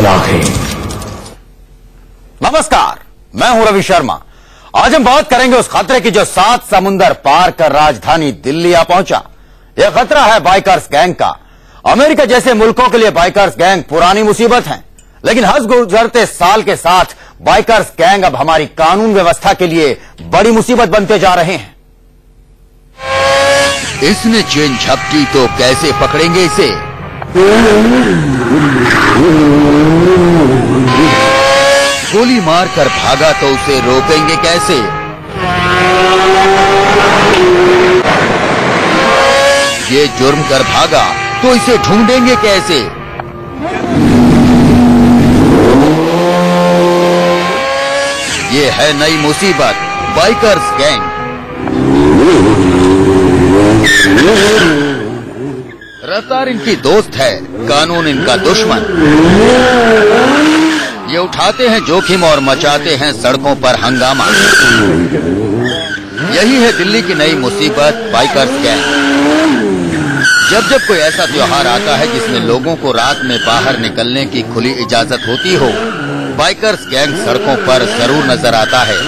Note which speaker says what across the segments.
Speaker 1: सलाखें।
Speaker 2: नमस्कार, मैं हूं रवि शर्मा। आज हम बात करेंगे उस खतरे की जो 7 समुंदर पार कर राजधानी दिल्ली आ पहुंचा। यह खतरा है बाइकर्स गैंग का। अमेरिका जैसे मुल्कों के लिए बाइकर्स गैंग पुरानी मुसीबत हैं, लेकिन हर गुजरते साल के साथ बाइकर्स गैंग अब हमारी कानून व्यवस्था के लिए बड़ी मुसीबत बनते जा रहे हैं।
Speaker 3: इसने चेन झपटी तो कैसे पकड़ेंगे इसे? गोली मारकर भागा तो उसे रोकेंगे कैसे? ये जुर्म कर भागा तो इसे ढूंढेंगे कैसे? ये है नई मुसीबत, बाइकर्स गैंग। रफ्तार इनकी दोस्त है, कानून इनका दुश्मन। ये उठाते हैं जोखिम और मचाते हैं सड़कों पर हंगामा। यही है दिल्ली की नई मुसीबत, बाइकर्स गैंग। जब जब कोई ऐसा त्योहार आता है जिसमें लोगों को रात में बाहर निकलने की खुली इजाजत होती हो, बाइकर्स गैंग सड़कों पर जरूर नजर आता है।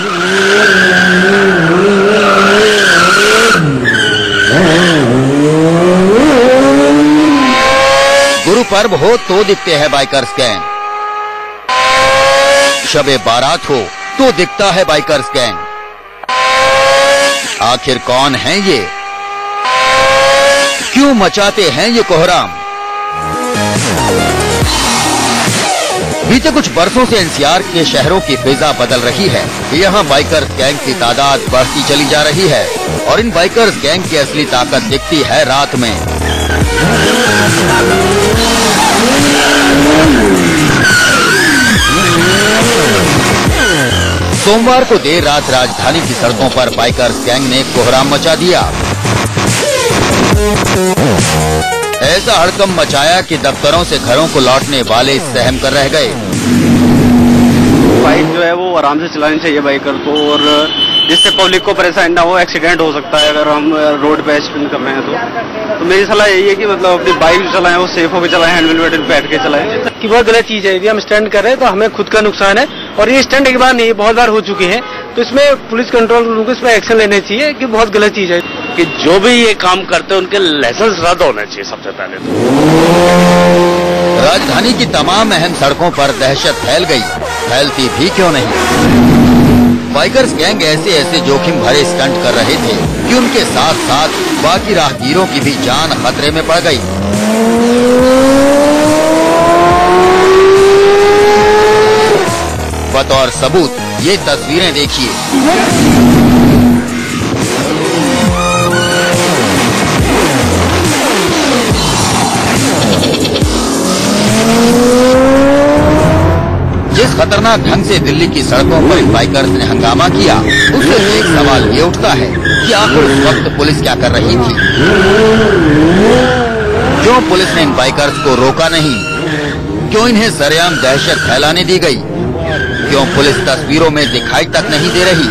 Speaker 3: गुरु पर्व हो तो दिखते हैं बाइकर्स गैंग, शबे बारात हो तो दिखता है बाइकर्स गैंग। आखिर कौन है ये? क्यों मचाते हैं ये कोहराम? बीते कुछ बरसों से एनसीआर के शहरों की फिजा बदल रही है। यहाँ बाइकर्स गैंग की तादाद बढ़ती चली जा रही है और इन बाइकर्स गैंग की असली ताकत दिखती है रात में। सोमवार को देर रात राजधानी की सड़कों पर बाइकर्स गैंग ने कोहराम मचा दिया। ऐसा हड़कंप मचाया कि दफ्तरों से घरों को लौटने वाले सहम कर रह गए।
Speaker 4: बाइक जो है वो आराम से चलानी चाहिए बाइकर को, और जिससे पब्लिक को परेशानी ना हो। एक्सीडेंट हो सकता है अगर हम रोड पे स्टंट कर रहे हैं तो मेरी सलाह यही है कि मतलब अपनी बाइक जो चलाएं वो सेफ होकर चलाएं, हेलमेट बैठ के चलाएं।
Speaker 5: कि बहुत गलत चीज है, यदि हम स्टंट कर रहे हैं तो हमें खुद का नुकसान है, और ये स्टंट एक बार नहीं बहुत बार हो चुकी है, तो इसमें पुलिस कंट्रोल रूम को इस पर एक्शन लेने चाहिए कि बहुत गलत चीज है।
Speaker 6: कि जो भी ये काम करते हैं उनके लाइसेंस रद्द होने चाहिए सबसे पहले तो।
Speaker 3: राजधानी की तमाम अहम सड़कों पर दहशत फैल गई, फैलती भी क्यों नहीं। बाइकर्स गैंग ऐसे ऐसे जोखिम भरे स्टंट कर रहे थे कि उनके साथ साथ बाकी राहगीरों की भी जान खतरे में पड़ गई। बतौर सबूत ये तस्वीरें देखिए। जिस खतरनाक ढंग से दिल्ली की सड़कों पर इन बाइकर्स ने हंगामा किया, उससे एक सवाल ये उठता है कि आखिर उस वक्त पुलिस क्या कर रही थी? क्यों पुलिस ने इन बाइकर्स को रोका नहीं? क्यों इन्हें सरेआम दहशत फैलाने दी गई? क्यों पुलिस तस्वीरों में दिखाई तक नहीं दे रही?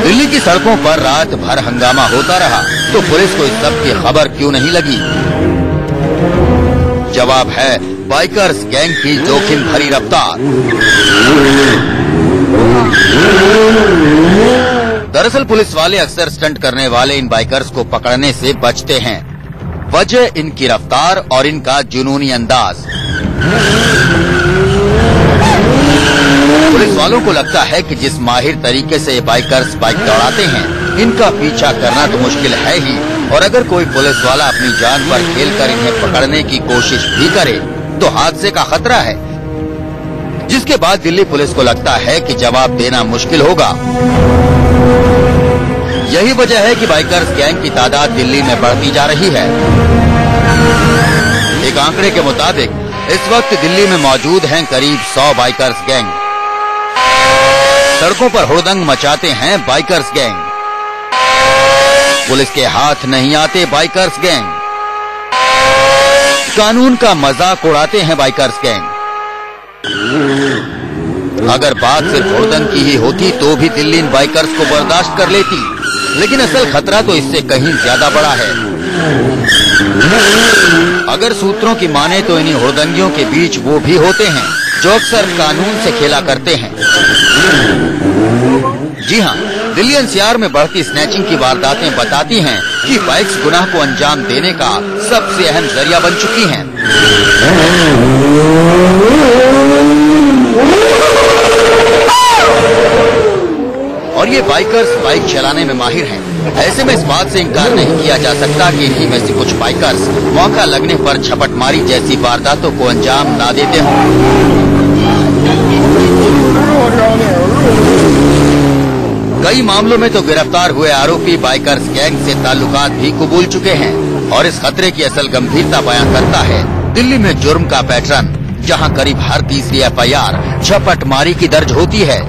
Speaker 3: दिल्ली की सड़कों पर रात भर हंगामा होता रहा तो पुलिस को इस सब की खबर क्यों नहीं लगी? जवाब है बाइकर्स गैंग की जोखिम भरी रफ्तार। दरअसल पुलिस वाले अक्सर स्टंट करने वाले इन बाइकर्स को पकड़ने से बचते हैं। वजह इनकी रफ्तार और इनका जुनूनी अंदाज। पुलिस वालों को लगता है कि जिस माहिर तरीके से ये बाइकर्स बाइक दौड़ाते हैं, इनका पीछा करना तो मुश्किल है ही, और अगर कोई पुलिस वाला अपनी जान पर खेलकर इन्हें पकड़ने की कोशिश भी करे तो हादसे का खतरा है, जिसके बाद दिल्ली पुलिस को लगता है कि जवाब देना मुश्किल होगा। यही वजह है कि बाइकर्स गैंग की तादाद दिल्ली में बढ़ती जा रही है। एक आंकड़े के मुताबिक इस वक्त दिल्ली में मौजूद हैं करीब 100 बाइकर्स गैंग। सड़कों पर हुड़दंग मचाते हैं बाइकर्स गैंग। पुलिस के हाथ नहीं आते बाइकर्स गैंग। कानून का मजाक उड़ाते हैं बाइकर्स गैंग। अगर बात सिर्फ हुड़दंग की ही होती तो भी दिल्ली इन बाइकर्स को बर्दाश्त कर लेती, लेकिन असल खतरा तो इससे कहीं ज्यादा बड़ा है। अगर सूत्रों की माने तो इन्हीं हुड़दंगियों के बीच वो भी होते हैं जो अक्सर कानून से खेला करते हैं। जी हाँ, दिल्ली एनसीआर में बढ़ती स्नैचिंग की वारदातें बताती हैं कि बाइक्स गुनाह को अंजाम देने का सबसे अहम जरिया बन चुकी हैं। और ये बाइकर्स बाइक चलाने में माहिर हैं। ऐसे में इस बात से इनकार नहीं किया जा सकता कि इन्हीं में से कुछ बाइकर्स मौका लगने पर झपटमारी जैसी वारदातों को अंजाम ना देते हों। कई मामलों में तो गिरफ्तार हुए आरोपी बाइकर्स गैंग से ताल्लुकात भी कबूल चुके हैं। और इस खतरे की असल गंभीरता बयां करता है दिल्ली में जुर्म का पैटर्न, जहां करीब हर तीसरी एफआईआर झपटमारी की दर्ज होती है।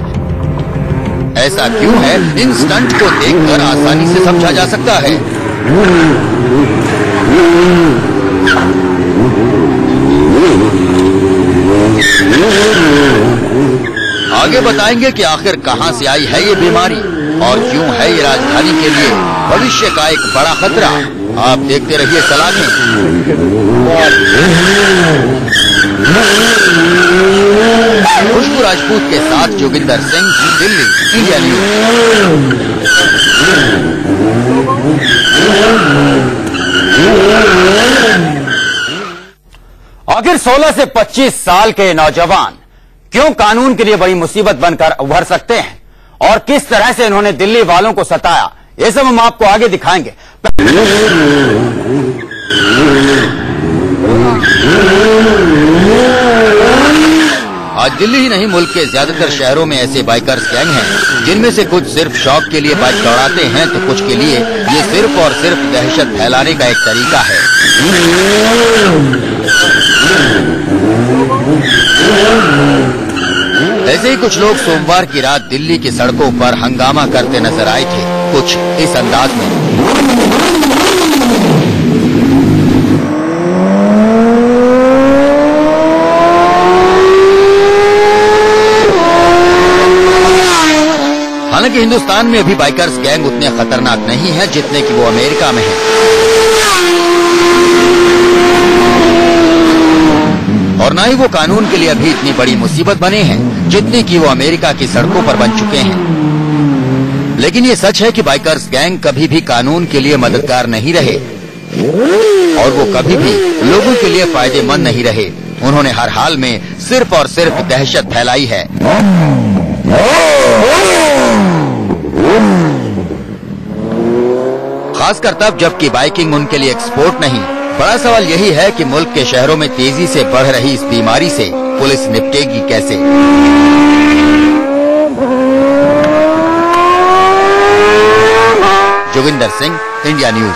Speaker 3: ऐसा क्यों है, इन स्टंट को देखकर आसानी से समझा जा सकता है। आगे बताएंगे कि आखिर कहां से आई है ये बीमारी और क्यों है ये राजधानी के लिए भविष्य का एक बड़ा खतरा। आप देखते रहिए सलाखें। खुशबू राजपूत के साथ जोगिंदर सिंह, दिल्ली, इंडिया न्यूज।
Speaker 2: आखिर 16 से 25 साल के नौजवान क्यों कानून के लिए बड़ी मुसीबत बनकर उभर सकते हैं और किस तरह से इन्होंने दिल्ली वालों को सताया, ये सब हम आपको आगे दिखाएंगे।
Speaker 3: आज दिल्ली ही नहीं, मुल्क के ज्यादातर शहरों में ऐसे बाइकर्स गैंग हैं जिनमें से कुछ सिर्फ शौक के लिए बाइक दौड़ाते हैं तो कुछ के लिए ये सिर्फ और सिर्फ दहशत फैलाने का एक तरीका है। ऐसे ही कुछ लोग सोमवार की रात दिल्ली की सड़कों पर हंगामा करते नजर आए थे, कुछ इस अंदाज में। हालांकि हिंदुस्तान में अभी बाइकर्स गैंग उतने खतरनाक नहीं है जितने कि वो अमेरिका में हैं। और न ही वो कानून के लिए अभी इतनी बड़ी मुसीबत बने हैं जितनी कि वो अमेरिका की सड़कों पर बन चुके हैं। लेकिन ये सच है कि बाइकर्स गैंग कभी भी कानून के लिए मददगार नहीं रहे और वो कभी भी लोगों के लिए फायदेमंद नहीं रहे। उन्होंने हर हाल में सिर्फ और सिर्फ दहशत फैलाई है। खासकर तब जबकि बाइकिंग उनके लिए एक्सपोर्ट नहीं। बड़ा सवाल यही है कि मुल्क के शहरों में तेजी से बढ़ रही इस बीमारी से पुलिस निपटेगी कैसे। Joginder Singh, India news.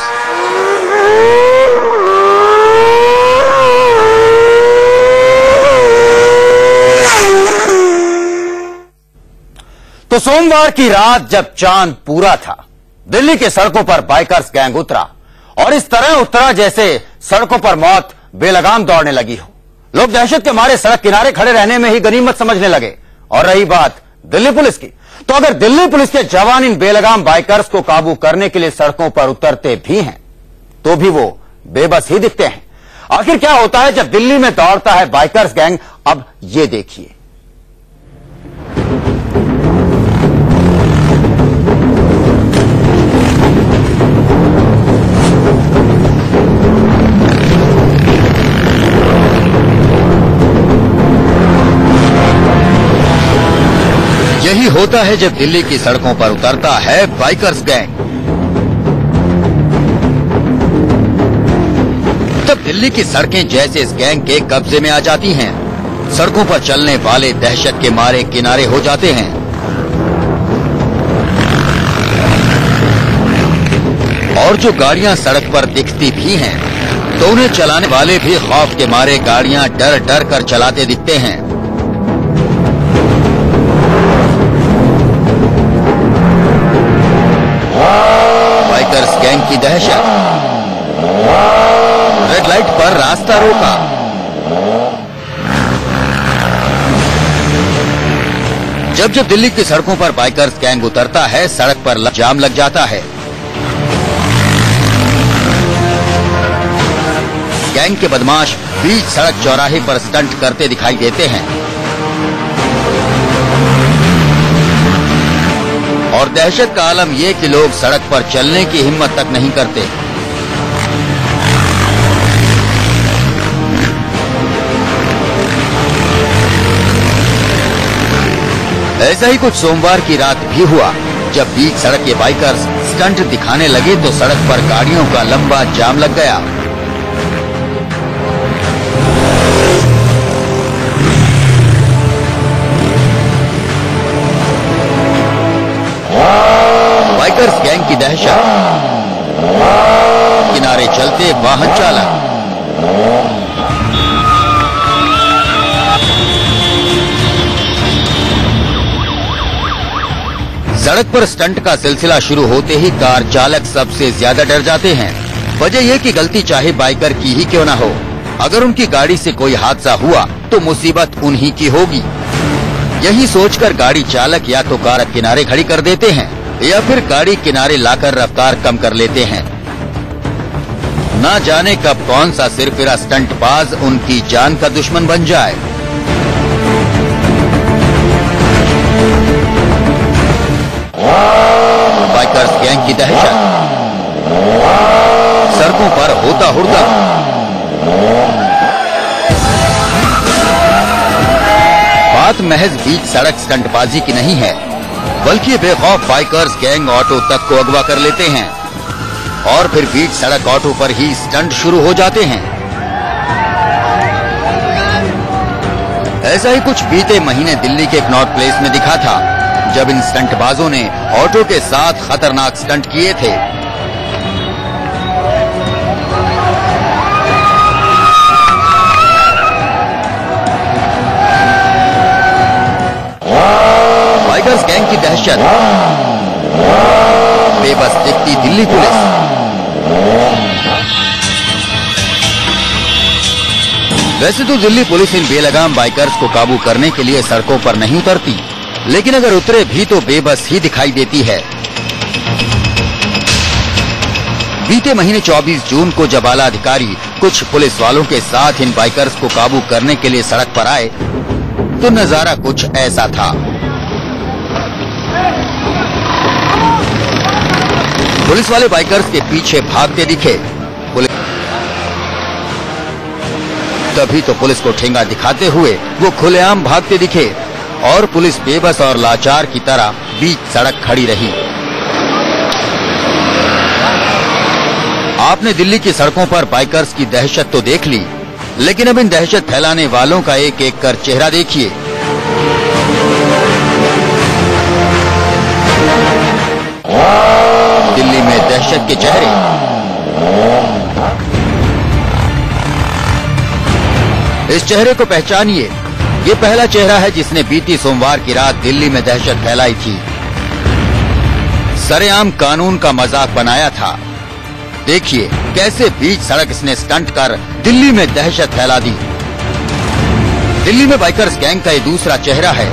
Speaker 2: तो सोमवार की रात जब चांद पूरा था, दिल्ली के सड़कों पर बाइकर्स गैंग उतरा और इस तरह उतरा जैसे सड़कों पर मौत बेलगाम दौड़ने लगी हो। लोग दहशत के मारे सड़क किनारे खड़े रहने में ही गनीमत समझने लगे। और रही बात दिल्ली पुलिस की, तो अगर दिल्ली पुलिस के जवान इन बेलगाम बाइकर्स को काबू करने के लिए सड़कों पर उतरते भी हैं तो भी वो बेबस ही दिखते हैं। आखिर क्या होता है जब दिल्ली में दौड़ता है बाइकर्स गैंग, अब ये देखिए।
Speaker 3: यही होता है जब दिल्ली की सड़कों पर उतरता है बाइकर्स गैंग। तब दिल्ली की सड़कें जैसे इस गैंग के कब्जे में आ जाती हैं। सड़कों पर चलने वाले दहशत के मारे किनारे हो जाते हैं। और जो गाड़ियां सड़क पर दिखती भी हैं, तो उन्हें चलाने वाले भी खौफ के मारे गाड़ियां डर डर कर चलाते दिखते हैं। बाइकर्स गैंग की दहशत। रेड लाइट पर रास्ता रोका। जब जब दिल्ली की सड़कों पर बाइकर्स गैंग उतरता है, सड़क पर जाम लग जाता है। गैंग के बदमाश बीच सड़क चौराहे पर स्टंट करते दिखाई देते हैं और दहशत का आलम ये कि लोग सड़क पर चलने की हिम्मत तक नहीं करते। ऐसा ही कुछ सोमवार की रात भी हुआ जब बीच सड़क के बाइकर्स स्टंट दिखाने लगे तो सड़क पर गाड़ियों का लंबा जाम लग गया। बाइकर्स गैंग की दहशत, किनारे चलते वाहन चालक, सड़क पर स्टंट का सिलसिला शुरू होते ही कार चालक सबसे ज्यादा डर जाते हैं। वजह यह कि गलती चाहे बाइकर की ही क्यों न हो, अगर उनकी गाड़ी से कोई हादसा हुआ तो मुसीबत उन्हीं की होगी। यही सोचकर गाड़ी चालक या तो कार किनारे खड़ी कर देते हैं या फिर गाड़ी किनारे लाकर रफ्तार कम कर लेते हैं। ना जाने कब कौन सा सिरफिरा स्टंटबाज उनकी जान का दुश्मन बन जाए। बाइकर्स गैंग की दहशत, सड़कों पर होता हुड़दंग, बात महज बीच सड़क स्टंटबाजी की नहीं है, बल्कि बेखौफ बाइकर्स गैंग ऑटो तक को अगवा कर लेते हैं और फिर बीच सड़क ऑटो पर ही स्टंट शुरू हो जाते हैं। ऐसा ही कुछ बीते महीने दिल्ली के कनॉट प्लेस में दिखा था जब इन स्टंटबाजों ने ऑटो के साथ खतरनाक स्टंट किए थे। बाइकर्स गैंग की दहशत, बेबस दिखती दिल्ली पुलिस। वैसे तो दिल्ली पुलिस इन बेलगाम बाइकर्स को काबू करने के लिए सड़कों पर नहीं उतरती, लेकिन अगर उतरे भी तो बेबस ही दिखाई देती है। बीते महीने 24 जून को जब आला अधिकारी कुछ पुलिस वालों के साथ इन बाइकर्स को काबू करने के लिए सड़क पर आए तो नजारा कुछ ऐसा था। पुलिस वाले बाइकर्स के पीछे भागते दिखे। तभी तो पुलिस को ठेंगा दिखाते हुए वो खुलेआम भागते दिखे और पुलिस बेबस और लाचार की तरह बीच सड़क खड़ी रही। आपने दिल्ली की सड़कों पर बाइकर्स की दहशत तो देख ली, लेकिन अब इन दहशत फैलाने वालों का एक एक कर चेहरा देखिए। दिल्ली में दहशत के चेहरे, इस चेहरे को पहचानिए। ये पहला चेहरा है जिसने बीती सोमवार की रात दिल्ली में दहशत फैलाई थी, सरेआम कानून का मजाक बनाया था। देखिए कैसे बीच सड़क इसने स्टंट कर दिल्ली में दहशत फैला दी। दिल्ली में बाइकर्स गैंग का ये दूसरा चेहरा है।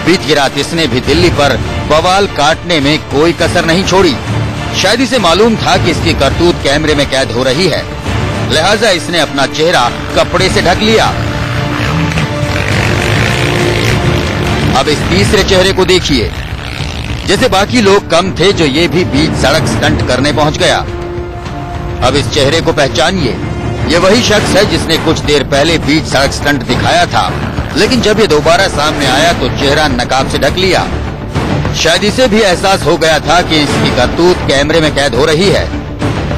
Speaker 3: बीती रात इसने भी दिल्ली पर बवाल काटने में कोई कसर नहीं छोड़ी। शायद इसे मालूम था कि इसकी करतूत कैमरे में कैद हो रही है, लिहाजा इसने अपना चेहरा कपड़े से ढक लिया। अब इस तीसरे चेहरे को देखिए, जैसे बाकी लोग कम थे जो ये भी बीच सड़क स्टंट करने पहुंच गया। अब इस चेहरे को पहचानिए, ये वही शख्स है जिसने कुछ देर पहले बीच सड़क स्टंट दिखाया था, लेकिन जब ये दोबारा सामने आया तो चेहरा नकाब से ढक लिया। शायद इसे भी एहसास हो गया था कि इसकी करतूत कैमरे में कैद हो रही है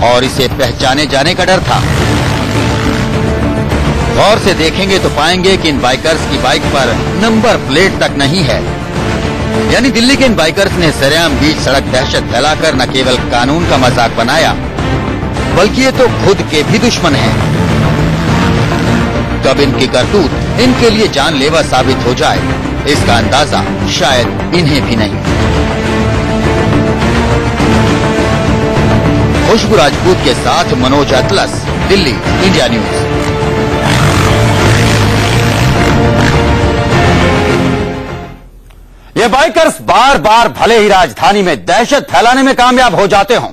Speaker 3: और इसे पहचाने जाने का डर था। गौर से देखेंगे तो पाएंगे कि इन बाइकर्स की बाइक पर नंबर प्लेट तक नहीं है। यानी दिल्ली के इन बाइकर्स ने सरेआम बीच सड़क दहशत फैलाकर न केवल कानून का मजाक बनाया, बल्कि ये तो खुद के भी दुश्मन हैं। कब इनकी करतूत इनके लिए जानलेवा साबित हो जाए, इसका अंदाजा शायद इन्हें भी नहीं। खुशबू राजपूत के साथ मनोज अतलस, दिल्ली, इंडिया न्यूज।
Speaker 2: ये बाइकर्स बार बार भले ही राजधानी में दहशत फैलाने में कामयाब हो जाते हों,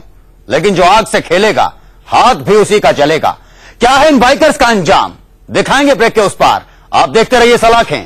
Speaker 2: लेकिन जो आग से खेलेगा हाथ भी उसी का जलेगा। क्या है इन बाइकर्स का अंजाम, दिखाएंगे ब्रेक के उस पार। आप देखते रहिए सलाखें।